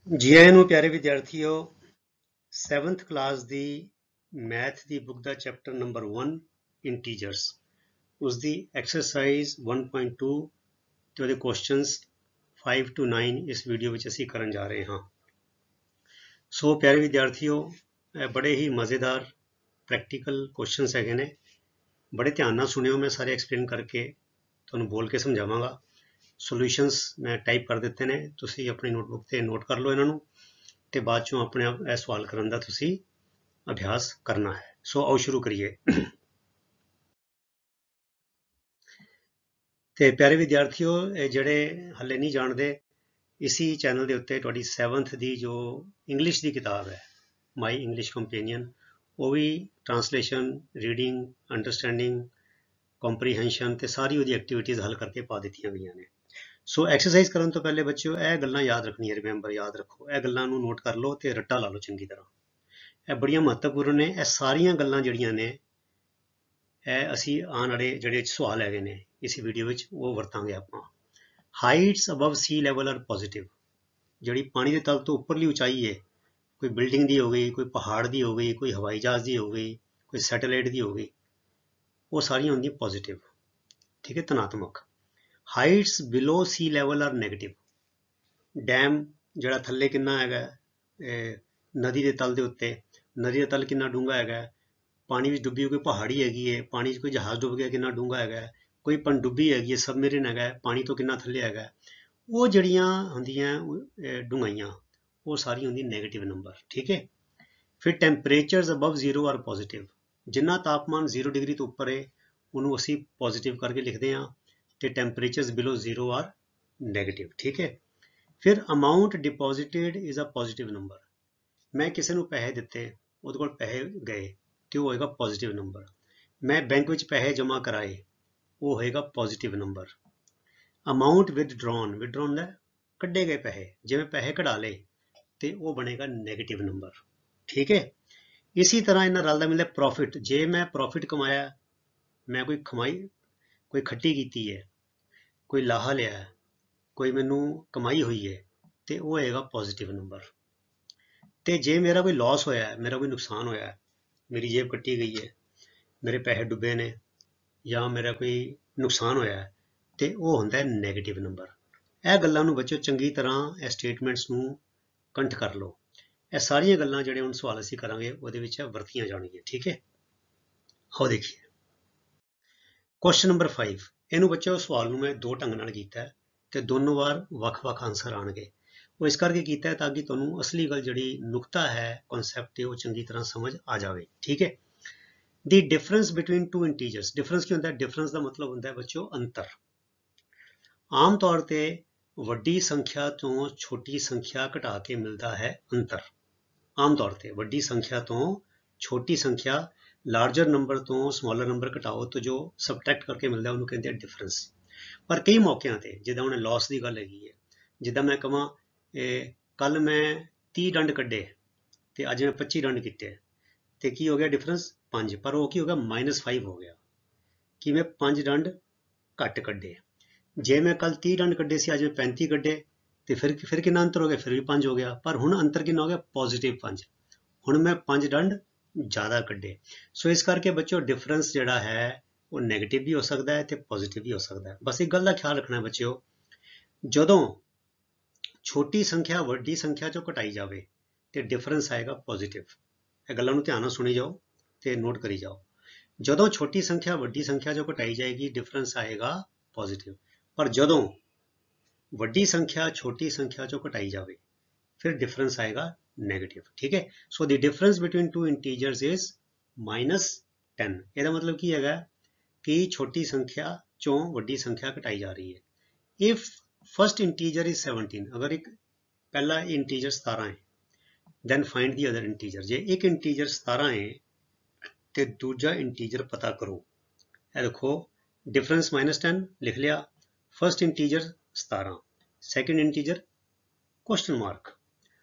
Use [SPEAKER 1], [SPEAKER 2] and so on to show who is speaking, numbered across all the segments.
[SPEAKER 1] ਜੀ ਆਇਆਂ ਨੂੰ ਪਿਆਰੇ ਵਿਦਿਆਰਥੀਓ 7th ਕਲਾਸ ਦੀ ਮੈਥ ਦੀ ਬੁੱਕ ਦਾ ਚੈਪਟਰ ਨੰਬਰ 1 ਇੰਟੀਜਰਸ ਉਸ ਦੀ ਐਕਸਰਸਾਈਜ਼ 1.2 ਤੇ ਉਹਦੇ ਕੁਐਸਚਨਸ 5 to 9 ਇਸ ਵੀਡੀਓ ਵਿੱਚ ਅਸੀਂ ਕਰਨ ਜਾ ਰਹੇ ਹਾਂ। ਸੋ ਪਿਆਰੇ ਵਿਦਿਆਰਥੀਓ ਇਹ ਬੜੇ ਹੀ ਮਜ਼ੇਦਾਰ ਪ੍ਰੈਕਟੀਕਲ ਕੁਐਸਚਨਸ ਹੈਗੇ ਨੇ, ਬੜੇ ਧਿਆਨ ਨਾਲ ਸੁਣਿਓ। ਮੈਂ ਸਾਰੇ ਐਕਸਪਲੇਨ ਕਰਕੇ ਤੁਹਾਨੂੰ ਬੋਲ ਕੇ ਸਮਝਾਵਾਂਗਾ। ਸੋਲੂਸ਼ਨਸ ਮੈਂ ਟਾਈਪ ਕਰ ਦਿੱਤੇ ਨੇ, ਤੁਸੀਂ ਆਪਣੀ ਨੋਟਬੁੱਕ ਤੇ ਨੋਟ ਕਰ ਲਓ ਇਹਨਾਂ ਨੂੰ ਤੇ ਬਾਅਦ ਚੋਂ ਆਪਣੇ ਆਪ ਇਹ ਸਵਾਲ ਕਰਨ ਦਾ ਤੁਸੀਂ ਅਭਿਆਸ ਕਰਨਾ ਹੈ। ਸੋ ਆਓ ਸ਼ੁਰੂ ਕਰੀਏ। ਤੇ ਪਿਆਰੇ ਵਿਦਿਆਰਥੀਓ ਇਹ ਜਿਹੜੇ ਹਲੇ ਨਹੀਂ ਜਾਣਦੇ, ਇਸੀ ਚੈਨਲ ਦੇ ਉੱਤੇ ਤੁਹਾਡੀ 7th ਦੀ ਜੋ ਇੰਗਲਿਸ਼ ਦੀ ਕਿਤਾਬ ਹੈ ਮਾਈ ਇੰਗਲਿਸ਼ ਕੰਪੈਨੀਅਨ, ਉਹ ਵੀ ਟ੍ਰਾਂਸਲੇਸ਼ਨ, ਰੀਡਿੰਗ, ਅੰਡਰਸਟੈਂਡਿੰਗ, ਕੰਪਰੀਹੈਂਸ਼ਨ ਤੇ ਸਾਰੀ ਉਹਦੀ ਐਕਟੀਵਿਟੀਜ਼ ਹੱਲ ਕਰਕੇ ਪਾ ਦਿੱਤੀਆਂ ਗਈਆਂ ਨੇ। ਸੋ ਐਕਸਰਸਾਈਜ਼ ਕਰਨ ਤੋਂ ਪਹਿਲੇ ਬੱਚਿਓ ਇਹ ਗੱਲਾਂ ਯਾਦ ਰੱਖਣੀਆਂ, ਰਿਮੈਂਬਰ ਯਾਦ ਰੱਖੋ, ਇਹ ਗੱਲਾਂ ਨੂੰ ਨੋਟ ਕਰ ਲਓ ਤੇ ਰੱਟਾ ਲਾ ਲਓ ਚੰਗੀ ਤਰ੍ਹਾਂ। ਇਹ ਬੜੀਆਂ ਮਹੱਤਵਪੂਰਨ ਨੇ। ਇਹ ਸਾਰੀਆਂ ਗੱਲਾਂ ਜਿਹੜੀਆਂ ਨੇ ਇਹ ਅਸੀਂ ਆਉਣ ਵਾਲੇ ਜਿਹੜੇ ਸਵਾਲ ਹੈਗੇ ਨੇ ਇਸ ਵੀਡੀਓ ਵਿੱਚ ਉਹ ਵਰਤਾਂਗੇ ਆਪਾਂ। ਹਾਈਟਸ ਅਬਵ ਸੀ ਲੈਵਲ ਆਰ ਪੋਜ਼ਿਟਿਵ। ਜਿਹੜੀ ਪਾਣੀ ਦੇ ਤਲ ਤੋਂ ਉੱਪਰਲੀ ਉਚਾਈ ਹੈ, ਕੋਈ ਬਿਲਡਿੰਗ ਦੀ ਹੋ ਗਈ, ਕੋਈ ਪਹਾੜ ਦੀ ਹੋ ਗਈ, ਕੋਈ ਹਵਾਈ ਜਹਾਜ਼ ਦੀ ਹੋ ਗਈ, ਕੋਈ ਸੈਟੇਲਾਈਟ ਦੀ ਹੋ ਗਈ, ਉਹ ਸਾਰੀਆਂ ਹੁੰਦੀਆਂ ਪੋਜ਼ਿਟਿਵ, ਠੀਕ ਹੈ, ਧਨਾਤਮਕ। ਹਾਈਟਸ ਬਿਲੋ ਸੀ ਲੈਵਲ ਆਰ ਨੈਗੇਟਿਵ। ਡੈਮ ਜਿਹੜਾ ਥੱਲੇ ਕਿੰਨਾ ਹੈਗਾ ਨਦੀ ਦੇ ਤਲ ਦੇ ਉੱਤੇ, ਨਦੀ ਦਾ ਤਲ ਕਿੰਨਾ ਡੂੰਘਾ ਹੈਗਾ, ਪਾਣੀ ਵਿੱਚ ਡੁੱਬੀ ਕੋਈ ਪਹਾੜੀ ਹੈਗੀ ਹੈ, ਪਾਣੀ 'ਚ ਕੋਈ ਜਹਾਜ਼ ਡੁੱਬ ਗਿਆ ਕਿੰਨਾ ਡੂੰਘਾ ਹੈਗਾ, ਕੋਈ ਪਣਡੁੱਬੀ ਹੈਗੀ ਹੈ, ਸਬਮਰੀਨ ਹੈਗਾ, ਪਾਣੀ ਤੋਂ ਕਿੰਨਾ ਥੱਲੇ ਹੈਗਾ, ਉਹ ਜਿਹੜੀਆਂ ਹੁੰਦੀਆਂ ਡੂੰਘਾਈਆਂ ਉਹ ਸਾਰੀ ਹੁੰਦੀ ਨੈਗੇਟਿਵ ਨੰਬਰ, ਠੀਕ ਹੈ। ਫਿਰ temperatures above zero are positive. ਜਿੰਨਾ ਤਾਪਮਾਨ 0 ਡਿਗਰੀ ਤੋਂ ਉੱਪਰ ਹੈ ਉਹਨੂੰ ਅਸੀਂ ਪੋਜ਼ਿਟਿਵ ਕਰਕੇ ਲਿਖਦੇ ਹਾਂ ਤੇ temperatures below zero are negative, ਠੀਕ ਹੈ। ਫਿਰ amount deposited is a positive number. ਮੈਂ ਕਿਸੇ ਨੂੰ ਪੈਸੇ ਦਿੱਤੇ, ਉਹਦੇ ਕੋਲ ਪੈਸੇ ਗਏ ਤੇ ਉਹ ਹੋਏਗਾ ਪੋਜ਼ਿਟਿਵ ਨੰਬਰ। ਮੈਂ ਬੈਂਕ ਵਿੱਚ ਪੈਸੇ ਜਮ੍ਹਾਂ ਕਰਾਏ, ਉਹ ਹੋਏਗਾ ਪੋਜ਼ਿਟਿਵ ਨੰਬਰ। ਅਮਾਊਂਟ ਵਿਦਡਰਾਨ, ਵਿਦਡਰਾਨ ਦਾ ਕੱਢੇ ਗਏ ਪੈਸੇ, ਜਿਵੇਂ ਪੈਸੇ ਕਢਾ ਲਏ ਤੇ ਉਹ ਬਣੇਗਾ ਨੈਗੇਟਿਵ ਨੰਬਰ, ਠੀਕ ਹੈ। ਇਸੀ ਤਰ੍ਹਾਂ ਇਹਨਾਂ ਰਲਦਾ ਮਿਲਦਾ ਪ੍ਰੋਫਿਟ। ਜੇ ਮੈਂ ਪ੍ਰੋਫਿਟ ਕਮਾਇਆ, ਮੈਂ ਕੋਈ ਕਮਾਈ, ਕੋਈ ਖੱਟੀ ਕੀਤੀ ਹੈ, ਕੋਈ ਲਾਹਾ ਲਿਆ, ਕੋਈ ਮੈਨੂੰ ਕਮਾਈ ਹੋਈ ਹੈ ਤੇ ਉਹ ਹੋਏਗਾ ਪੋਜ਼ਿਟਿਵ ਨੰਬਰ। ਤੇ ਜੇ ਮੇਰਾ ਕੋਈ ਲਾਸ ਹੋਇਆ, ਮੇਰਾ ਕੋਈ ਨੁਕਸਾਨ ਹੋਇਆ, ਮੇਰੀ ਜੇਬ ਕੱਟੀ ਗਈ ਹੈ, ਮੇਰੇ ਪੈਸੇ ਡੁੱਬੇ ਨੇ ਜਾਂ ਮੇਰਾ ਕੋਈ ਨੁਕਸਾਨ ਹੋਇਆ ਤੇ ਉਹ ਹੁੰਦਾ ਹੈ ਨੈਗੇਟਿਵ ਨੰਬਰ। ਇਹ ਗੱਲਾਂ ਨੂੰ ਬੱਚਿਓ ਚੰਗੀ ਤਰ੍ਹਾਂ ਇਹ ਸਟੇਟਮੈਂਟਸ ਨੂੰ ਕੰਠ ਕਰ ਲਓ। ਇਹ ਸਾਰੀਆਂ ਗੱਲਾਂ ਜਿਹੜੇ ਹੁਣ ਸਵਾਲ ਅਸੀਂ ਕਰਾਂਗੇ ਉਹਦੇ ਵਿੱਚ ਵਰਤੀਆਂ ਜਾਣਗੀਆਂ, ਠੀਕ ਹੈ। ਆਓ ਦੇਖੀਏ ਕੁਐਸਚਨ ਨੰਬਰ 5। ਇਹਨੂੰ ਬੱਚਿਓ ਸਵਾਲ ਨੂੰ ਮੈਂ ਦੋ ਢੰਗ ਨਾਲ ਕੀਤਾ ਤੇ ਦੋਨੋਂ ਵਾਰ ਵੱਖ-ਵੱਖ ਆਨਸਰ ਆਣਗੇ। ਉਹ ਇਸ ਕਰਕੇ ਕੀਤਾ ਹੈ ਤਾਂ ਕਿ ਤੁਹਾਨੂੰ ਅਸਲੀ ਗੱਲ ਜਿਹੜੀ ਨੁਕਤਾ ਹੈ, ਕਨਸੈਪਟ ਹੈ, ਉਹ ਚੰਗੀ ਤਰ੍ਹਾਂ ਸਮਝ ਆ ਜਾਵੇ, ਠੀਕ ਹੈ। The difference between two integers. Difference ਕੀ ਹੁੰਦਾ ਹੈ? ਡਿਫਰੈਂਸ ਦਾ ਮਤਲਬ ਹੁੰਦਾ ਹੈ ਬੱਚਿਓ ਅੰਤਰ। ਆਮ ਤੌਰ ਤੇ ਵੱਡੀ ਸੰਖਿਆ ਤੋਂ ਛੋਟੀ ਸੰਖਿਆ ਘਟਾ ਕੇ ਮਿਲਦਾ ਹੈ ਅੰਤਰ। ਆਮ ਤੌਰ ਤੇ ਵੱਡੀ ਸੰਖਿਆ ਤੋਂ ਛੋਟੀ ਸੰਖਿਆ, ਲਾਰਜਰ ਨੰਬਰ ਤੋਂ ਸਮਾਲਰ ਨੰਬਰ ਘਟਾਓ ਤਾਂ ਜੋ ਸਬਟਰੈਕਟ ਕਰਕੇ ਮਿਲਦਾ ਉਹਨੂੰ ਕਹਿੰਦੇ ਆ ਡਿਫਰੈਂਸ। ਪਰ ਕਈ ਮੌਕਿਆਂ ਤੇ, ਜਿੱਦਾਂ ਹੁਣ ਲਾਸ ਦੀ ਗੱਲ ਹੈਗੀ ਹੈ, ਜਿੱਦਾਂ ਮੈਂ ਕਹਾਂ ਕੱਲ ਮੈਂ 30 ਡੰਡ ਕੱਢੇ ਤੇ ਅੱਜ ਮੈਂ 25 ਡੰਡ ਕੀਤੇ ਤੇ ਕੀ ਹੋ ਗਿਆ ਡਿਫਰੈਂਸ? 5। ਪਰ ਉਹ ਕੀ ਹੋ ਗਿਆ? -5 ਹੋ ਗਿਆ ਕਿ ਮੈਂ 5 ਡੰਡ ਘੱਟ ਕੱਢੇ। ਜੇ ਮੈਂ ਕੱਲ 30 ਡੰਡ ਕੱਢੇ ਸੀ, ਅੱਜ ਮੈਂ 35 ਕੱਢੇ ਤੇ ਫਿਰ ਕਿੰਨਾ ਅੰਤਰ ਹੋ ਗਿਆ? ਫਿਰ ਵੀ 5 ਹੋ ਗਿਆ। ਪਰ ਹੁਣ ਅੰਤਰ ਕਿੰਨਾ ਹੋ ਗਿਆ? +5। ਹੁਣ ਮੈਂ 5 ਡੰਡ ਜ਼ਿਆਦਾ ਕੱਢੇ। ਸੋ ਇਸ ਕਰਕੇ ਬੱਚਿਓ ਡਿਫਰੈਂਸ ਜਿਹੜਾ ਹੈ ਉਹ ਨੈਗੇਟਿਵ ਵੀ ਹੋ ਸਕਦਾ ਹੈ ਤੇ ਪੋਜ਼ਿਟਿਵ ਵੀ ਹੋ ਸਕਦਾ ਹੈ। ਬਸ ਇੱਕ ਗੱਲ ਦਾ ਖਿਆਲ ਰੱਖਣਾ ਬੱਚਿਓ, ਜਦੋਂ ਛੋਟੀ ਸੰਖਿਆ ਵੱਡੀ ਸੰਖਿਆ ਚੋਂ ਘਟਾਈ ਜਾਵੇ ਤੇ ਡਿਫਰੈਂਸ ਆਏਗਾ ਪੋਜ਼ਿਟਿਵ। ਇਹ ਗੱਲਾਂ ਨੂੰ ਧਿਆਨ ਨਾਲ ਸੁਣੀ ਜਾਓ ਤੇ ਨੋਟ ਕਰੀ ਜਾਓ। ਜਦੋਂ ਛੋਟੀ ਸੰਖਿਆ ਵੱਡੀ ਸੰਖਿਆ ਚੋਂ ਘਟਾਈ ਜਾਏਗੀ ਡਿਫਰੈਂਸ ਆਏਗਾ ਪੋਜ਼ਿਟਿਵ। ਪਰ ਜਦੋਂ ਵੱਡੀ ਸੰਖਿਆ ਛੋਟੀ ਸੰਖਿਆ ਚੋਂ ਘਟਾਈ ਜਾਵੇ ਫਿਰ ਡਿਫਰੈਂਸ ਆਏਗਾ ਨੈਗੇਟਿਵ, ਠੀਕ ਹੈ। ਸੋ ਦੀ difference between two integers is -10। ਇਹਦਾ ਮਤਲਬ ਕੀ ਹੈਗਾ ਕਿ ਛੋਟੀ ਸੰਖਿਆ ਚੋਂ ਵੱਡੀ ਸੰਖਿਆ ਘਟਾਈ ਜਾ ਰਹੀ ਹੈ। ਇਫ ਫਸਟ ਇੰਟੀਜਰ ਇਜ਼ 17, ਅਗਰ ਇੱਕ ਪਹਿਲਾ ਇੰਟੀਜਰ 17 ਹੈ, then find the other integer। ਜੇ ਇੱਕ ਇੰਟੀਜਰ 17 ਹੈ ਤੇ ਦੂਜਾ ਇੰਟੀਜਰ ਪਤਾ ਕਰੋ। ਇਹ ਦੇਖੋ ਡਿਫਰੈਂਸ -10 ਲਿਖ ਲਿਆ, first integer 17, second integer question mark.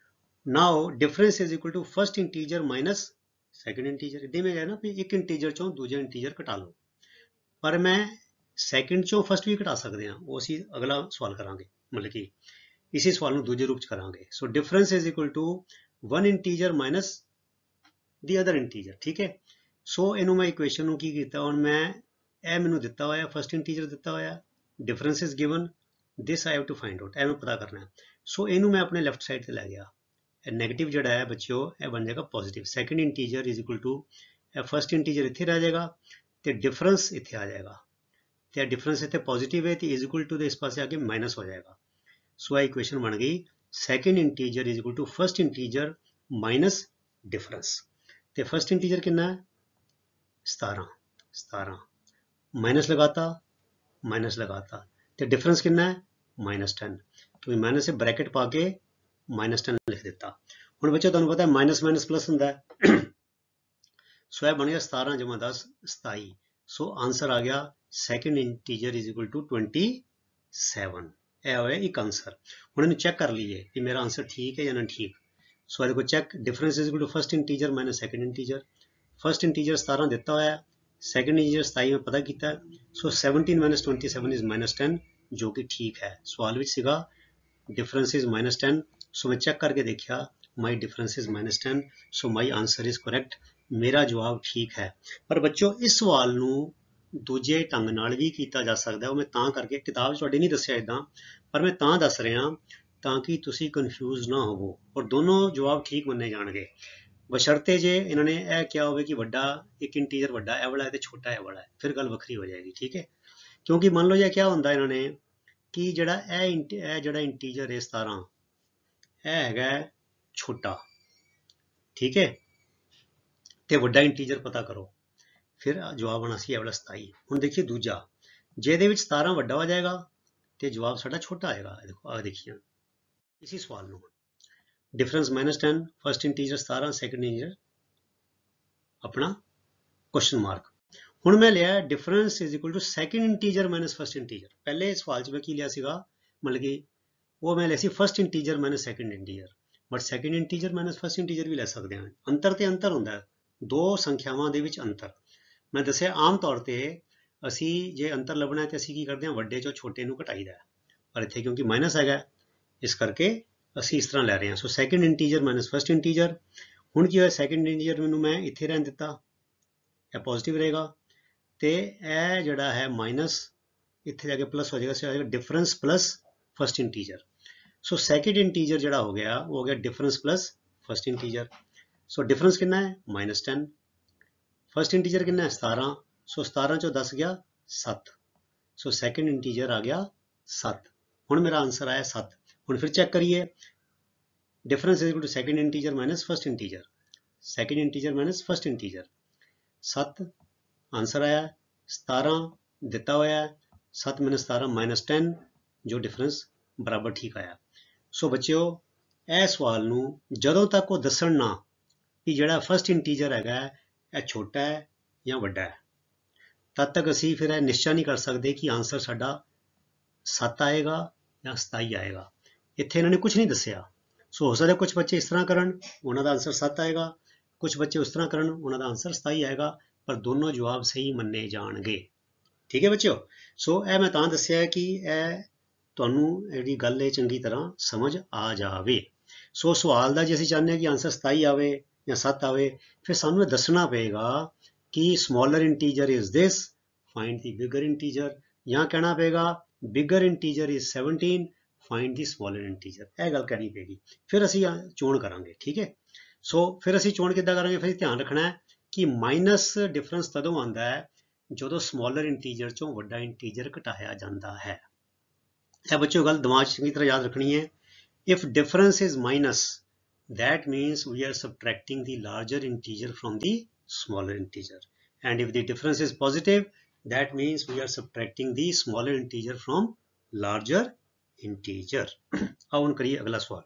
[SPEAKER 1] Now difference is equal to first integer minus second integer. ਇਦਾਂ ਮੈਂ ਕਹਿਣਾ ਵੀ ਇੱਕ ਇੰਟੀਜਰ ਚੋਂ ਦੂਜਾ ਇੰਟੀਜਰ ਘਟਾ ਲਓ, ਪਰ ਮੈਂ ਸੈਕਿੰਡ ਚੋਂ ਫਸਟ ਵੀ ਘਟਾ ਸਕਦੇ ਹਾਂ, ਉਹ ਅਸੀਂ ਅਗਲਾ ਸਵਾਲ ਕਰਾਂਗੇ। ਮਤਲਬ ਕਿ इसी सवाल ਨੂੰ ਦੂਜੇ ਰੂਪ ਚ ਕਰਾਂਗੇ। So difference is equal to 1 integer minus the other integer. ਠੀਕ ਹੈ, ਸੋ ਇਹਨੂੰ ਮੈਂ ਇਕੁਏਸ਼ਨ ਨੂੰ ਕੀ ਕੀਤਾ, ਹੁਣ ਮੈਂ ਇਹ ਮੈਨੂੰ ਦਿੱਤਾ ਹੋਇਆ ਫਸਟ ਇੰਟੀਜਰ ਦਿੱਤਾ ਹੋਇਆ, difference is given, this I have to find out, ਇਹ ਮੈਂ ਪਤਾ ਕਰਨਾ ਹੈ। ਸੋ ਇਹਨੂੰ ਮੈਂ ਆਪਣੇ ਲੈਫਟ ਸਾਈਡ ਤੇ ਲੈ ਗਿਆ, ਇਹ ਨੈਗੇਟਿਵ ਜਿਹੜਾ ਹੈ ਬੱਚਿਓ ਇਹ ਬਣ ਜਾਏਗਾ positive. Second integer is equal to ਇਹ ਫਸਟ ਇੰਟੀਜਰ ਇੱਥੇ ਰਹਿ ਜਾਏਗਾ ਤੇ ਡਿਫਰੈਂਸ ਇੱਥੇ ਆ ਜਾਏਗਾ, ਤੇ ਡਿਫਰੈਂਸ ਇੱਥੇ ਪੋਜ਼ਿਟਿਵ ਹੈ ਤੇ ਇਜ਼ ਇਕੁਅਲ ਟੂ ਦੇ ਇਸ ਪਾਸੇ ਆ ਕੇ ਮਾਈਨਸ ਹੋ ਜਾਏਗਾ। ਸੋ ਇਹ ਇਕੁਏਸ਼ਨ ਬਣ ਗਈ second integer is equal to first integer minus difference. ਤੇ ਫਸਟ ਇੰਟੀਜਰ ਕਿੰਨਾ ਹੈ 17 माइनस लगाता तो डिफरेंस कितना है -10, तो माइनस से ब्रैकेट पा के -10 लिख दिता। हुण बच्चों तुहानूं पता है माइनस माइनस प्लस हुंदा है, सो यह बन गया 17 × 10 27। सो आंसर आ गया second integer is equal to 27। यह होया एक आंसर। हुण इहनूं चेक कर लीजिए कि मेरा आंसर ठीक है या नहीं ठीक। सो देखो check, difference is equal to first integer minus second integer. First integer 17 दिता होया, सैकेंड इंटीजर 27 में पता किया। सो 17 - 27 इज -10, जो कि ठीक है। सवाल विच सीगा डिफरेंस इज -10, सो मैं चेक करके देखा माई difference is -10, so my answer is correct, मेरा जवाब ठीक है। पर बच्चों इस सवाल नूं दूजे ढंग नाल भी किया जा सकता है, मैं तां करके किताब तुहाडी नहीं दस्सिया इदां, पर मैं तां दस रहा ताकि तुसीं कन्फ्यूज ना होवो और दोनों जवाब ठीक मन्ने जाणगे। बशर्ते जे इन्होंने यह क्या हो कि वड्डा एक इंटीजर वड्डा ए वाला है तो छोटा ए वाला है, फिर गल वक्री हो जाएगी। ठीक है, क्योंकि मान लो ये क्या होंदा इन्होंने कि जड़ा ए जड़ा इंटीजर है 17 ए हैगा छोटा, ठीक है, तो वड्डा इंटीजर पता करो, फिर जवाब आना सी ए वाला 27। हुण देखिए दूजा जेदे विच 17 वड्डा हो जाएगा तो जवाब साडा छोटा आएगा। देखो आ देखिए इसी सवाल नूं difference -10, first integer 17, second integer अपना क्वेश्चन मार्क। हुण मैं लिया difference is equal to second integer minus first integer. पहले सवाल च मैं की लिया सीगा, मतलब कि वो मैं लिया सी first integer minus second integer, but second integer minus first integer भी ले सकते हैं। अंतर तो अंतर होंदा है, दो संख्यावां दे विच अंतर। मैं दस्सिया आम तौर पर असी जे अंतर लभना है तो असी की करते हैं वड्डे चों छोटे नूं घटाईदा, पर इत्थे क्योंकि माइनस हैगा इस करके ਅਸੀਂ इस तरह लै रहे हैं। So second integer minus first integer. हुण की होया सैकेंड इंटीजर मैनूं मैं इत्थे रहन दिता, यह पॉजिटिव रहेगा, तो यह जिहड़ा है माइनस इत्थे जाके प्लस हो जाएगा, सो आएगा डिफरेंस प्लस फर्स्ट इंटीजर। सो सैकेंड इंटीजर जिहड़ा हो गया difference plus first integer. So difference कितना है -10, फर्स्ट इंटीजर कितना है 17, सो 17 चो 10 गया 7, सो सैकेंड इंटीजर आ गया 7। हुण मेरा आंसर आया 7। हुण फिर चेक करिए difference is equal to second integer minus first integer, second integer minus first integer 7 answer आया। 17 दिता होया 7 - 17 -10, जो डिफरेंस बराबर ठीक आया। सो बच्चों यह सवाल नूं जदों तक वो दस्सण ना कि जिहड़ा फर्स्ट इंटीजर हैगा यह छोटा है या वड्डा है, तद तक असी फिर निश्चय नहीं कर सकते कि आंसर साडा 7 आएगा या 27 आएगा। इत्थे इन्होंने कुछ नहीं दस्सिया। सो हो सकता कुछ बच्चे इस तरह करन उन्हों का आंसर 7 आएगा, कुछ बच्चे उस तरह करन उन्हों का आंसर 27 आएगा, पर दोनों जवाब सही मन्ने जाणगे। ठीक है बच्चों, सो यह मैं तां दस्सिया कि यह तुहानूं जिहड़ी गल है चंगी तरह समझ आ जावे। सो सवाल दा जे असीं चाहुंदे कि आंसर 27 आवे या 7 आवे, फिर सानूं दस्सना पेगा कि smaller integer is this, find the bigger integer, या कहना पेगा bigger integer is 17, find the smaller integer. यह गल करनी पेगी, फिर असी चोण करांगे। ठीक है, सो फिर असी चोण किद्दां करांगे, फिर ध्यान रखना है कि माइनस डिफरेंस तदों आंदा है जदों स्मॉलर इंटीजर चों वड्डा इंटीजर घटाया जाता है। यह बच्चों गल दिमाग चंगी तरह याद रखनी है। If difference is minus that means we are subtracting the larger integer from the smaller integer, and if the difference is positive that means we are subtracting the smaller integer from larger integer. अब हम करिए अगला सवाल।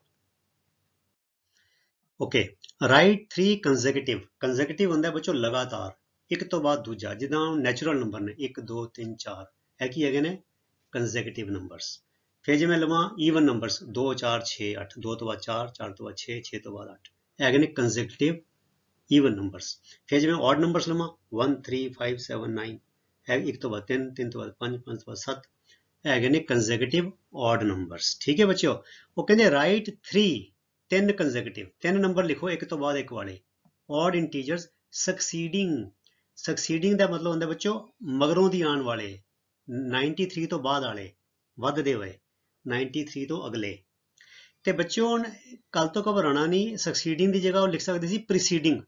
[SPEAKER 1] Okay, right 3 consecutive. Consecutive होंदा है बच्चों लगातार, एक तो बाद दूजा, जिदा नैचुरल नंबर ने 1 2 3 4 है कि है ने कंसेक्यूटिव नंबर्स। फिर जे मैं लवां ईवन नंबर्स 2 4 6 8, 2 तो बाद 4 4 तो बाद 6 6 तो बाद 8 है ने कंसेक्यूटिव ईवन नंबर्स। फिर जे मैं ऑड नंबर्स लवां 1 3 5 7 9 है, 1 तो बाद 3 3 तो बाद 5 5 तो बाद 7 ਹੈਗੇ ਨੇ ਕੰਜ਼ੈਕਟਿਵ ਔਡ ਨੰਬਰਸ। ਠੀਕ ਹੈ ਬੱਚਿਓ, ਉਹ ਕਹਿੰਦੇ ਰਾਈਟ 3 ਕੰਜ਼ੈਕਟਿਵ, 3 ਨੰਬਰ ਲਿਖੋ ਇੱਕ ਤੋਂ ਬਾਅਦ ਇੱਕ ਵਾਲੇ ਔਡ ਇੰਟੀਜਰਸ ਸਕਸੀਡਿੰਗ ਦਾ ਮਤਲਬ ਹੁੰਦਾ ਬੱਚਿਓ ਮਗਰੋਂ ਦੀ ਆਉਣ ਵਾਲੇ, 93 ਤੋਂ ਬਾਅਦ ਵਾਲੇ, ਵੱਧਦੇ ਹੋਏ 93 ਤੋਂ ਅਗਲੇ। ਤੇ ਬੱਚਿਓ ਹੁਣ ਕੱਲ ਤੋਂ ਘਬਰਾਉਣਾ ਨਹੀਂ, ਸਕਸੀਡਿੰਗ ਦੀ ਜਗ੍ਹਾ ਉਹ ਲਿਖ ਸਕਦੇ ਸੀ ਪ੍ਰੀਸੀਡਿੰਗ,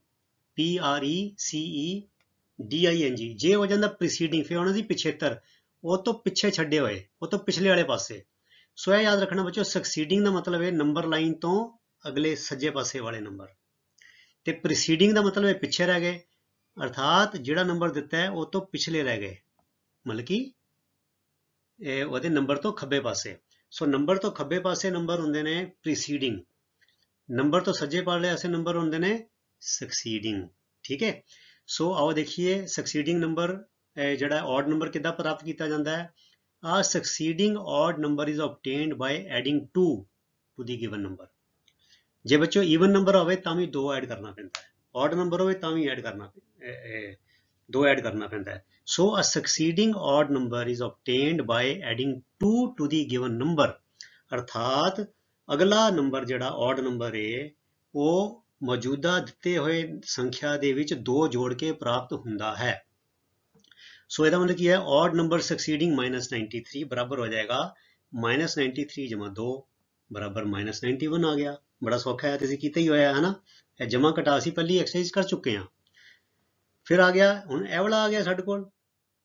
[SPEAKER 1] PRECEDING। ਜੇ ਹੋ ਜਾਂਦਾ ਪ੍ਰੀਸੀਡਿੰਗ ਫਿਰ ਉਹਨਾਂ ਦੀ ਪਿਛੇਤਰ, ਉਹ ਤੋਂ ਪਿੱਛੇ ਛੱਡੇ ਹੋਏ, ਉਹ ਤੋਂ ਪਿਛਲੇ ਵਾਲੇ ਪਾਸੇ। ਸੋ ਇਹ ਯਾਦ ਰੱਖਣਾ ਬੱਚਿਓ, ਸਕਸੀਡਿੰਗ ਦਾ ਮਤਲਬ ਹੈ ਨੰਬਰ ਲਾਈਨ ਤੋਂ ਅਗਲੇ ਸੱਜੇ ਪਾਸੇ ਵਾਲੇ ਨੰਬਰ, ਤੇ ਪ੍ਰੀਸੀਡਿੰਗ ਦਾ ਮਤਲਬ ਹੈ ਪਿੱਛੇ ਰਹਿ ਗਏ, ਅਰਥਾਤ ਜਿਹੜਾ ਨੰਬਰ ਦਿੱਤਾ ਹੈ ਉਹ ਤੋਂ ਪਿਛਲੇ ਰਹਿ ਗਏ, ਮਤਲਬ ਕਿ ਉਹਦੇ ਨੰਬਰ ਤੋਂ ਖੱਬੇ ਪਾਸੇ। ਸੋ ਨੰਬਰ ਤੋਂ ਖੱਬੇ ਪਾਸੇ ਨੰਬਰ ਹੁੰਦੇ ਨੇ ਪ੍ਰੀਸੀਡਿੰਗ, ਨੰਬਰ ਤੋਂ ਸੱਜੇ ਪਾਸੇ ਨੰਬਰ ਹੁੰਦੇ ਨੇ ਸਕਸੀਡਿੰਗ। ਠੀਕ ਹੈ, ਸੋ ਆਓ ਦੇਖੀਏ ਸਕਸੀਡਿੰਗ ਨੰਬਰ ਜਿਹੜਾ ਔਡ ਨੰਬਰ ਕਿੱਦਾਂ ਪ੍ਰਾਪਤ ਕੀਤਾ ਜਾਂਦਾ ਹੈ। A succeeding odd number is obtained by adding 2 to the given number। ਜੇ ਬੱਚੋ ਈਵਨ ਨੰਬਰ ਹੋਵੇ ਤਾਂ ਵੀ 2 ਐਡ ਕਰਨਾ ਪੈਂਦਾ ਹੈ, ਔਡ ਨੰਬਰ ਹੋਵੇ ਤਾਂ ਵੀ ਐਡ ਕਰਨਾ 2 ਐਡ ਕਰਨਾ ਪੈਂਦਾ ਹੈ। ਸੋ a succeeding odd number is obtained by adding 2 to the given number। ਅਰਥਾਤ ਅਗਲਾ ਨੰਬਰ ਜਿਹੜਾ ਔਡ ਨੰਬਰ ਹੈ ਉਹ ਮੌਜੂਦਾ ਦਿੱਤੇ ਹੋਏ ਸੰਖਿਆ ਦੇ ਵਿੱਚ 2 ਜੋੜ ਕੇ ਪ੍ਰਾਪਤ ਹੁੰਦਾ ਹੈ। ਸੋ ਇਹਦਾ ਮਤਲਬ ਕੀ ਹੈ, ਔਡ ਨੰਬਰ ਸਕਸੀਡਿੰਗ -93 ਬਰਾਬਰ ਹੋ ਜਾਏਗਾ -93 ਜਮਾ 2 ਬਰਾਬਰ -91 ਆ ਗਿਆ। ਬੜਾ ਸੌਖਾ ਹੈ, ਤੁਸੀਂ ਕੀਤਾ ਹੀ ਹੋਇਆ ਹੈ ਨਾ, ਇਹ ਜਮਾ ਘਟਾ ਅਸੀਂ ਪਹਿਲੀ ਐਕਸਰਸਾਈਜ਼ ਕਰ ਚੁੱਕੇ ਹਾਂ। ਫਿਰ ਆ ਗਿਆ ਹੁਣ ਇਹ ਵਾਲਾ ਆ ਗਿਆ ਸਾਡੇ ਕੋਲ,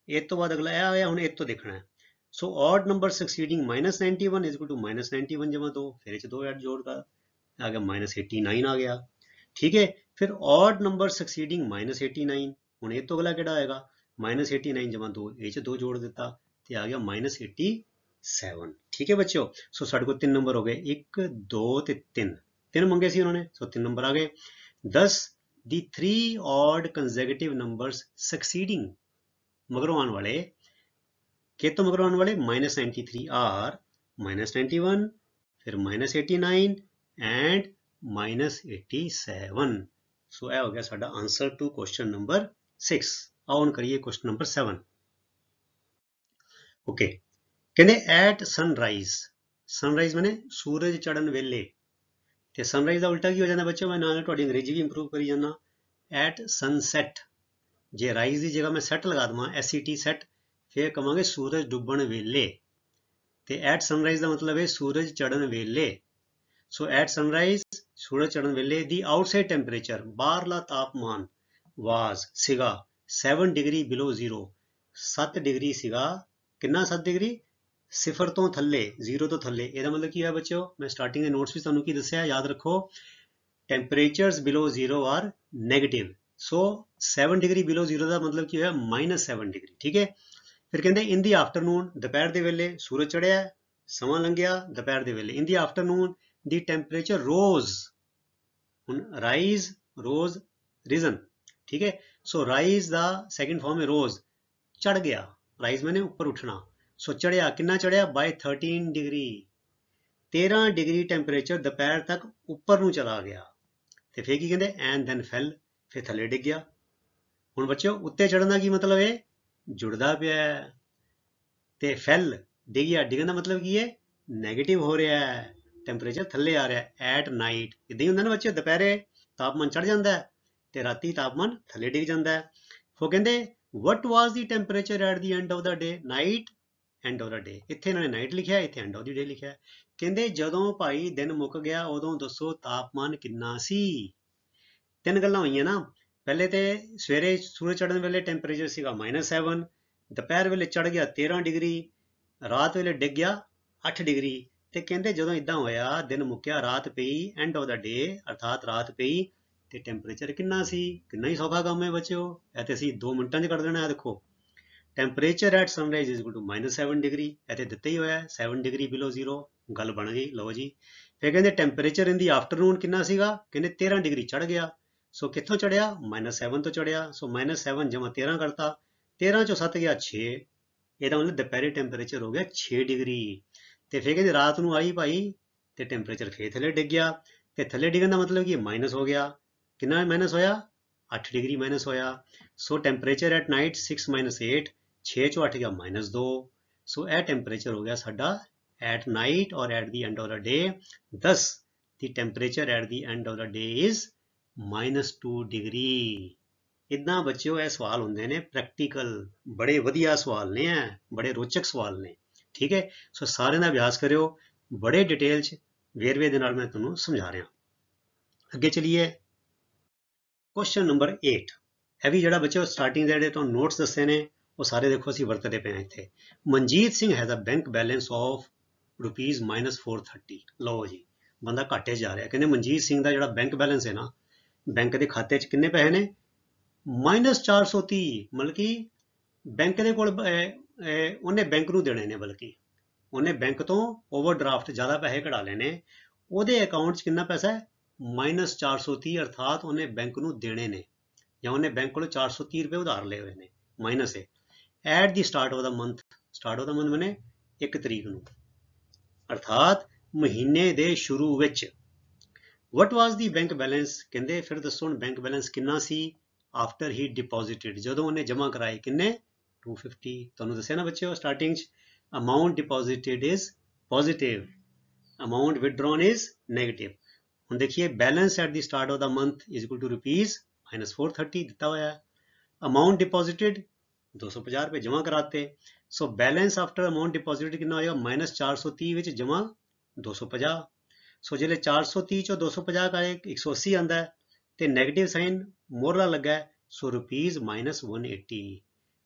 [SPEAKER 1] ਇਹ ਤੋਂ ਬਾਅਦ ਅਗਲਾ ਇਹ ਆ ਗਿਆ, ਹੁਣ ਇਹ ਤੋਂ ਦੇਖਣਾ ਹੈ। ਸੋ ਔਡ ਨੰਬਰ ਸਕਸੀਡਿੰਗ -91 ਇਜ਼ ਇਕੁਅਲ ਟੂ -91 ਜਮਾ 2, ਫਿਰ ਇਹ 'ਚ 2 ਐਡ ਜੋੜ ਕਰ ਆ ਗਿਆ -89 ਆ ਗਿਆ। ਠੀਕ ਹੈ, ਫਿਰ ਔਡ ਨੰਬਰ ਸਕਸੀਡਿੰਗ -89, ਹੁਣ ਇਹ ਤੋਂ ਅਗਲਾ ਕਿਹੜਾ ਆਏਗਾ -89 ਜਮਾ 2, ਇਹ 'ਚ 2 ਜੋੜ ਦਿੱਤਾ ਤੇ ਆ ਗਿਆ -87। ਠੀਕ ਹੈ ਬੱਚਿਓ, ਸੋ ਸਾਡੇ ਕੋਲ 3 ਨੰਬਰ ਹੋ ਗਏ, 1 2 ਤੇ 3 ਮੰਗੇ ਸੀ ਉਹਨਾਂ ਨੇ, ਸੋ 3 ਨੰਬਰ ਆ ਗਏ। Thus the 3 odd consecutive numbers succeeding ਮਗਰੋਂ ਆਉਣ ਵਾਲੇ, ਕਿਤੋਂ ਮਗਰੋਂ ਆਉਣ ਵਾਲੇ -93 ਆਰ -91, ਫਿਰ -89 ਐਂਡ -87। ਸੋ ਇਹ ਹੋ ਗਿਆ ਸਾਡਾ ਆਨਸਰ ਟੂ ਕੁਐਸਚਨ ਨੰਬਰ 6। ਆਓ ਹੁਣ ਕਰੀਏ ਕੁਐਸਚਨ ਨੰਬਰ 7। ਓਕੇ, ਕਹਿੰਦੇ ਐਟ ਸਨਰਾਈਜ਼ ਮਾਨੇ ਸੂਰਜ ਚੜ੍ਹਨ ਵੇਲੇ, ਤੇ ਸਨਰਾਈਜ਼ ਦਾ ਉਲਟਾ ਕੀ ਹੋ ਜਾਂਦਾ ਬੱਚੋ, ਮੈਂ ਨਾਲ ਤੁਹਾਡੀ ਅੰਗਰੇਜ਼ੀ ਵੀ ਇੰਪਰੂਵ ਕਰੀ ਜਾਂਦਾ। ਐਟ ਸਨਸੈਟ, ਜੇ ਰਾਈਜ਼ ਦੀ ਜਗ੍ਹਾ ਮੈਂ ਸੈੱਟ ਲਗਾ ਦੇਵਾਂ SET ਸੈੱਟ, ਫਿਰ ਕਵਾਂਗੇ ਸੂਰਜ ਡੁੱਬਣ ਵੇਲੇ, ਤੇ ਐਟ ਸਨਰਾਈਜ਼ ਦਾ ਮਤਲਬ ਹੈ ਸੂਰਜ ਚੜ੍ਹਨ ਵੇਲੇ। ਸੋ ਐਟ ਸਨਰਾਈਜ਼ ਸੂਰਜ ਚੜ੍ਹਨ ਵੇਲੇ ਦੀ ਆਊਟਸਾਈਡ ਟੈਂਪਰੇਚਰ, ਬਾਹਰਲਾ ਤਾਪਮਾਨ ਵਾਜ਼ ਸੀਗਾ 7 ਡਿਗਰੀ ਬਿਲੋ 0, 7 ਡਿਗਰੀ ਸੀਗਾ। ਕਿੰਨਾ 7 ਡਿਗਰੀ? ਸਿਫਰ ਤੋਂ ਥੱਲੇ, 0 ਤੋਂ ਥੱਲੇ। ਇਹਦਾ ਮਤਲਬ ਕੀ ਹੈ ਬੱਚਿਓ, ਮੈਂ ਸਟਾਰਟਿੰਗ ਦੇ ਨੋਟਸ ਵਿੱਚ ਤੁਹਾਨੂੰ ਕੀ ਦੱਸਿਆ ਯਾਦ ਰੱਖੋ, ਟੈਂਪਰੇਚਰਸ ਬਿਲੋ 0 ਆਰ ਨੈਗੇਟਿਵ। ਸੋ 7 ਡਿਗਰੀ ਬਿਲੋ 0 ਦਾ ਮਤਲਬ ਕੀ ਹੋਇਆ -7 ਡਿਗਰੀ। ਠੀਕ ਹੈ, ਫਿਰ ਕਹਿੰਦੇ ਇਨ ਦੀ ਆਫਟਰਨੂਨ, ਦੁਪਹਿਰ ਦੇ ਵੇਲੇ ਸੂਰਜ ਚੜ੍ਹਿਆ, ਸਮਾਂ ਲੰਘਿਆ ਦੁਪਹਿਰ ਦੇ ਵੇਲੇ। ਇਨ ਦੀ ਆਫਟਰਨੂਨ ਦੀ ਟੈਂਪਰੇਚਰ ਰੋਜ਼, ਹੁਣ ਰਾਈਜ਼ ਰੋਜ਼ ਰੀਜ਼ਨ। ਠੀਕ ਹੈ, ਸੋ ਰਾਈਜ਼ ਦਾ ਸੈਕਿੰਡ ਫਾਰਮ ਹੈ ਰੋਜ਼, ਚੜ ਗਿਆ, ਰਾਈਜ਼ ਮੈਨੇ ਉੱਪਰ ਉੱਠਣਾ। ਸੋ ਚੜਿਆ, ਕਿੰਨਾ ਚੜਿਆ ਬਾਈ 13 ਡਿਗਰੀ, 13 ਡਿਗਰੀ ਟੈਂਪਰੇਚਰ ਦੁਪਹਿਰ ਤੱਕ ਉੱਪਰ ਨੂੰ ਚਲਾ ਗਿਆ। ਤੇ ਫਿਰ ਕੀ ਕਹਿੰਦੇ ਐਂਡ ਦੈਨ ਫੈਲ, ਫਿਰ ਥੱਲੇ ਡਿੱਗ ਗਿਆ। ਹੁਣ ਬੱਚਿਓ ਉੱਤੇ ਚੜਨ ਦਾ ਕੀ ਮਤਲਬ ਹੈ, ਜੁੜਦਾ ਪਿਆ, ਤੇ ਫੈਲ ਡਿੱਗਿਆ, ਡਿੱਗਣ ਦਾ ਮਤਲਬ ਕੀ ਹੈ ਨੈਗੇਟਿਵ ਹੋ ਰਿਹਾ ਹੈ, ਟੈਂਪਰੇਚਰ ਥੱਲੇ ਆ ਰਿਹਾ। ਐਟ ਨਾਈਟ ਇਦਾਂ ਹੀ ਹੁੰਦਾ ਨਾ ਬੱਚਿਓ, ਦੁਪਹਿਰੇ ਤਾਪਮਾਨ ਚੜ ਜਾਂਦਾ ਤੇ ਰਾਤੀ ਤਾਪਮਾਨ ਥੱਲੇ ਡਿੱਗ ਜਾਂਦਾ। ਉਹ ਕਹਿੰਦੇ what was the temperature at the end of the day, night end of the day। ਇੱਥੇ ਇਹਨਾਂ ਨੇ ਨਾਈਟ ਲਿਖਿਆ, ਇੱਥੇ end of the day ਲਿਖਿਆ। ਕਹਿੰਦੇ ਜਦੋਂ ਭਾਈ ਦਿਨ ਮੁੱਕ ਗਿਆ ਉਦੋਂ ਦੱਸੋ ਤਾਪਮਾਨ ਕਿੰਨਾ ਸੀ। 3 ਗੱਲਾਂ ਹੋਈਆਂ ਨਾ, ਪਹਿਲੇ ਤੇ ਸਵੇਰੇ ਸੂਰਜ ਚੜ੍ਹਨ ਵੇਲੇ ਟੈਂਪਰੇਚਰ ਸੀਗਾ -7, ਦੁਪਹਿਰ ਵੇਲੇ ਚੜ ਗਿਆ 13 ਡਿਗਰੀ, ਰਾਤ ਵੇਲੇ ਡਿੱਗ ਗਿਆ 8 ਡਿਗਰੀ। ਤੇ ਕਹਿੰਦੇ ਜਦੋਂ ਇਦਾਂ ਹੋਇਆ, ਦਿਨ ਮੁੱਕਿਆ, ਰਾਤ ਪਈ, ਐਂਡ ਆਫ ਦਾ ਡੇ ਅਰਥਾਤ ਰਾਤ ਪਈ, ਤੇ ਟੈਂਪਰੇਚਰ ਕਿੰਨਾ ਸੀ। ਕਿੰਨਾ ਹੀ ਸੌਖਾ ਕੰਮ ਹੈ ਬੱਚਿਓ, ਇਹ ਤੇ ਅਸੀਂ 2 ਮਿੰਟਾਂ 'ਚ ਕਰ ਦੇਣਾ ਹੈ। ਦੇਖੋ temperature at sunrise is equal to -7 degree, ਇਹ ਤੇ ਦਿੱਤਾ ਹੀ ਹੋਇਆ 7 ਡਿਗਰੀ ਬਿਲੋ 0, ਗੱਲ ਬਣ ਗਈ। ਲਓ ਜੀ, ਫਿਰ ਕਹਿੰਦੇ ਟੈਂਪਰੇਚਰ ਇਨ ਦੀ ਆਫਟਰਨੂਨ ਕਿੰਨਾ ਸੀਗਾ, ਕਹਿੰਦੇ 13 ਡਿਗਰੀ ਚੜ ਗਿਆ। ਸੋ ਕਿੱਥੋਂ ਚੜਿਆ -7 ਤੋਂ ਚੜਿਆ, ਸੋ -7 ਜਮਾ 13 ਕਰਤਾ, 13 ਚੋਂ 7 ਗਿਆ 6, ਇਹਦਾ ਮਤਲਬ ਦੁਪਹਿਰੇ ਟੈਂਪਰੇਚਰ ਹੋ ਗਿਆ 6 ਡਿਗਰੀ। ਤੇ ਫਿਰ ਕਹਿੰਦੇ ਰਾਤ ਨੂੰ ਆਈ ਭਾਈ ਤੇ ਟੈਂਪਰੇਚਰ ਫੇਰ ਥੱਲੇ ਡਿੱਗ ਗਿਆ, ਤੇ ਥੱਲੇ ਡਿੱਗਣ ਦਾ ਮਤਲਬ ਕੀ ਮਾਈਨਸ ਹੋ ਗਿਆ। ਕਿੰਨਾ ਮਾਈਨਸ ਹੋਇਆ 8 ਡਿਗਰੀ ਮਾਈਨਸ ਹੋਇਆ। ਸੋ ਟੈਂਪਰੇਚਰ ਐਟ ਨਾਈਟ 6 - 8, 6 ਚੋਂ 8 ਗਿਆ -2, सो यह टेंपरेचर हो गया साडा एट नाइट और at the end of the day. दस the temperature at the end of the day is -2 degree. इदा बच्चों ये सवाल होंगे ने प्रैक्टिकल, बड़े वधिया सवाल ने, है बड़े रोचक सवाल ने। ठीक है, सो सारे का अभ्यास करो, बड़े डिटेल च वेरवे दे नाल मैं तुहानूं समझा रहा। अगे चलिए क्वेश्चन नंबर 8 है भी जिहड़ा बच्चों स्टार्टिंग दे तो नोट्स दस्से ने वो सारे देखो असीं वरतदे पे इत्थे। Manjeet Singh has a bank balance of ₹-430। लो जी बंदा घाटे जा रहा, कहते मनजीत सिंह का जिहड़ा बैंक बैलेंस है ना, बैंक के खाते च किन्ने पैसे ने -430, मतलब कि बैंक के कोल उन्हें बैंक नूं देने ने, बल्कि उन्हें बैंक तो ओवरड्राफ्ट ज़्यादा पैसे कढ़ा लेने, ਉਹਦੇ अकाउंट 'ਚ कितना पैसा है -430, अर्थात उन्हें बैंक नूं देने ने या उन्हें बैंक को 430 रुपये उधार ले हुए ने, माइनस है at the start of the month. Start of the month मैंने 1 तरीक नूं, अर्थात महीने दे शुरू विच। What was the bank balance, कहते फिर दसो हुण बैंक बैलेंस कितना सी आफ्टर ही डिपॉजिटेड, जदों उन्हें जमा कराए किन्ने 250। तुहानूं दस्सिया ना बच्चों starting amount deposited is positive, amount withdrawn is negative. हुण देखिए balance at the start of the month is equal to ₹-430 दिता हुआ है। अमाउंट डिपॉजिटेड 250 रुपये जमा कराते, so balance after amount deposited कितना होएगा -430 विच जमा 250। सो जिहड़े 430 चो 250 का 180 आंदा है तो नैगेटिव साइन मोहरला लगा है, सो ₹-180,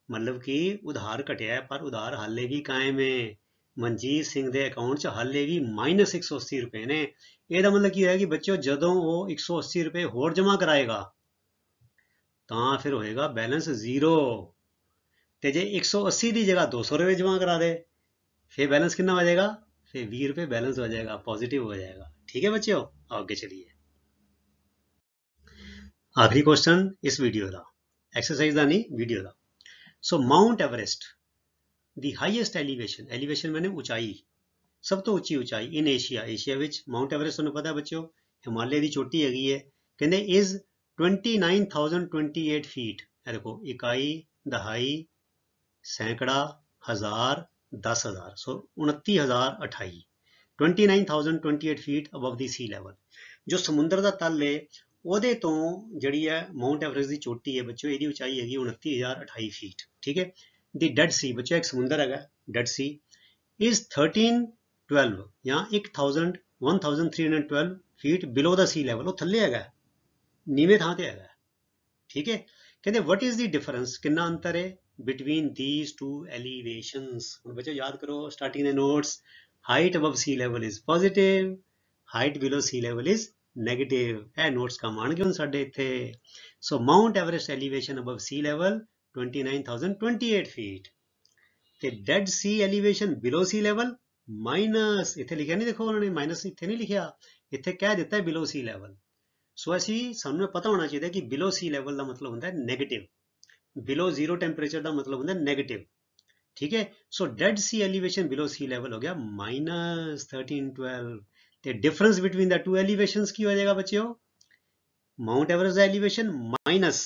[SPEAKER 1] मतलब कि उधार घटिया है पर उधार हाले भी कायम है। मनजीत सिंह के अकाउंट च हाले भी -180 रुपये ने। ਇਹਦਾ मतलब की है कि बच्चों जदों वो 180 रुपये होर जमा कराएगा तो फिर होएगा बैलेंस 0, तो जे 180 की जगह 200 रुपये जमा करा दे फिर बैलेंस कितना हो जाएगा, फिर 20 रुपये बैलेंस हो जाएगा, पॉजिटिव हो जाएगा। ठीक है बच्चों, आगे चलिए आखिरी क्वेश्चन इस वीडियो का, एक्सरसाइज का नहीं वीडियो का। So mount Everest the highest elevation, elevation मैंने ऊंचाई, सब तो उच्ची ऊंचाई इन एशिया, एशिया विच माउंट एवरेस्ट तुहानूं पता है बच्चों हिमालय की चोटी हैगी है, कहते इज 29,028 फीट। देखो इकाई, दहाई, सैकड़ा, हज़ार, 10,000, so 29,028, 29,028 feet above the sea level. जो समुद्र का तल है ਉਹਦੇ ਤੋਂ ਜਿਹੜੀ है माउंट एवरेस्ट की चोटी है बच्चों, ਇਹਦੀ ਉਚਾਈ ਹੈਗੀ 29,028 फीट। ठीक है, द डेड सी बच्चों एक समुद्र है डेड सी इज 1312 या 1312 feet below the sea level, वो थले है नीवे थां ते है। ठीक है, कहते वट इज द डिफरेंस, कितना अंतर है बिटवीन दीज टू एलिवेशंस। हुण बच्चों याद करो स्टार्टिंग दे notes, height above sea level is positive, height below sea level is negative, है नोट्स कम आने हुण साडे इत्थे। So mount Everest elevation above sea level 29,028 feet, ते dead sea elevation below sea level minus, इत्थे लिखिया नहीं, देखो उन्होंने माइनस इत्थे नहीं लिखिया, इत्थे कह दिता है बिलो सी लैवल। सो असी सानू पता होना चाहिए कि बिलो सी लैवल का मतलब होता है नेगेटिव, बिलो जीरो टेंपरेचर का मतलब होता है नेगेटिव। ठीक है, सो dead sea elevation below sea level हो गया -1312, तो difference between the two elevations की हो जाएगा बच्चों, mount Everest elevation minus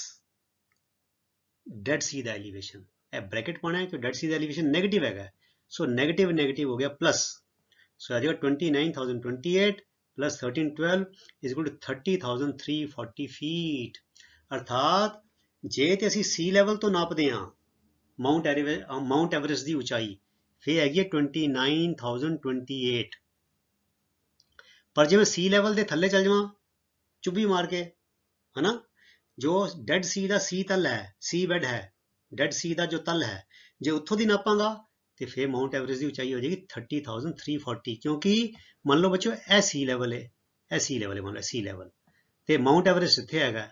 [SPEAKER 1] dead see the elevation, bracket पाना है कि dead see the elevation negative है, सो नेगेटिव नेगेटिव हो गया प्लस, सो आ जाएगा 29,028 plus 1312 is equal to 30,340 feet. अर्थात जे तो असी सी लैवल तो नापते हाँ माउंट एवरेस्ट की उचाई, फिर हैगी 29,028, पर जे मैं सी लैवल के थले चल जावा चुभी मार के, है ना, जो डेड सी का सी तल है, सी बेड है, डेड सी का जो तल है, जो उत्थों की नापांगा तो फिर माउंट एवरेस्ट की उचाई हो जाएगी 30,340, क्योंकि मान लो बच्चों ए सी लैवल है, ए सी लैवल है, मान लो सी लैवल तो माउंट एवरेस्ट इत्थे है।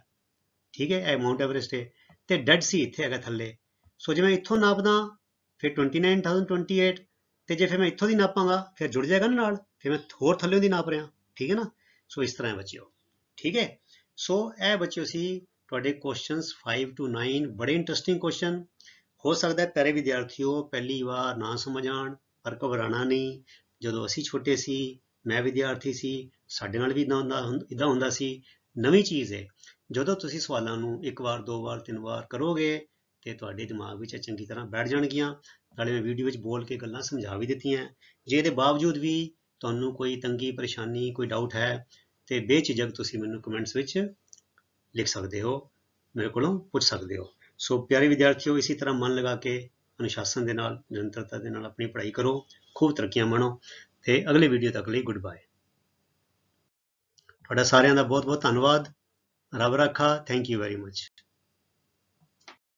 [SPEAKER 1] ठीक है, ए माउंट एवरेस्ट है तो डेड सी इत्थे है थले। सो जो मैं इत्थों नापदा फिर 29,028, तो जो फिर मैं इत्थों की नापांगा फिर जुड़ जाएगा ना नाल, फिर मैं होर थल्लों की नाप रहा। ठीक है ना, सो इस तरह है बच्चों। ठीक है, सो ए बच्चों सी तुहाडे क्वेश्चनस 5 to 9 बड़े इंटरस्टिंग क्वेश्चन। हो सकता है प्यारे विद्यार्थियों पहली बार ना समझ आण, पर घबराना नहीं, जदों असी छोटे सी मैं विद्यार्थी सी साडे नाल भी इदां हुंदा सी। नवीं चीज़ है, जदों तुसीं सवालां नूं एक बार दो बार तीन बार करोगे ਤੇ ਤੁਹਾਡੇ ਦਿਮਾਗ ਵਿੱਚ ਚੰਗੀ ਤਰ੍ਹਾਂ ਬੈਠ ਜਾਣਗੀਆਂ। ਨਾਲੇ ਮੈਂ ਵੀਡੀਓ ਵਿੱਚ ਬੋਲ ਕੇ ਗੱਲਾਂ ਸਮਝਾ ਵੀ ਦਿੱਤੀਆਂ। ਜੇ ਇਹਦੇ ਬਾਵਜੂਦ ਵੀ ਤੁਹਾਨੂੰ ਕੋਈ ਤੰਗੀ ਪਰੇਸ਼ਾਨੀ ਕੋਈ ਡਾਊਟ ਹੈ ਤੇ ਬੇਝਿਜਕ ਤੁਸੀਂ ਮੈਨੂੰ ਕਮੈਂਟਸ ਵਿੱਚ ਲਿਖ ਸਕਦੇ ਹੋ, ਮੇਰੇ ਕੋਲੋਂ ਪੁੱਛ ਸਕਦੇ ਹੋ। ਸੋ ਪਿਆਰੇ ਵਿਦਿਆਰਥੀਓ, ਇਸੇ ਤਰ੍ਹਾਂ ਮਨ ਲਗਾ ਕੇ ਅਨੁਸ਼ਾਸਨ ਦੇ ਨਾਲ ਨਿਰੰਤਰਤਾ ਦੇ ਨਾਲ ਆਪਣੀ ਪੜ੍ਹਾਈ ਕਰੋ, ਖੂਬ ਤਰੱਕੀਆਂ ਮਾਣੋ ਤੇ ਅਗਲੇ ਵੀਡੀਓ ਤੱਕ ਲਈ ਗੁੱਡ ਬਾਏ। ਤੁਹਾਡਾ ਸਾਰਿਆਂ ਦਾ ਬਹੁਤ ਬਹੁਤ ਧੰਨਵਾਦ। ਰੱਬ ਰਾਖਾ। Thank you very much.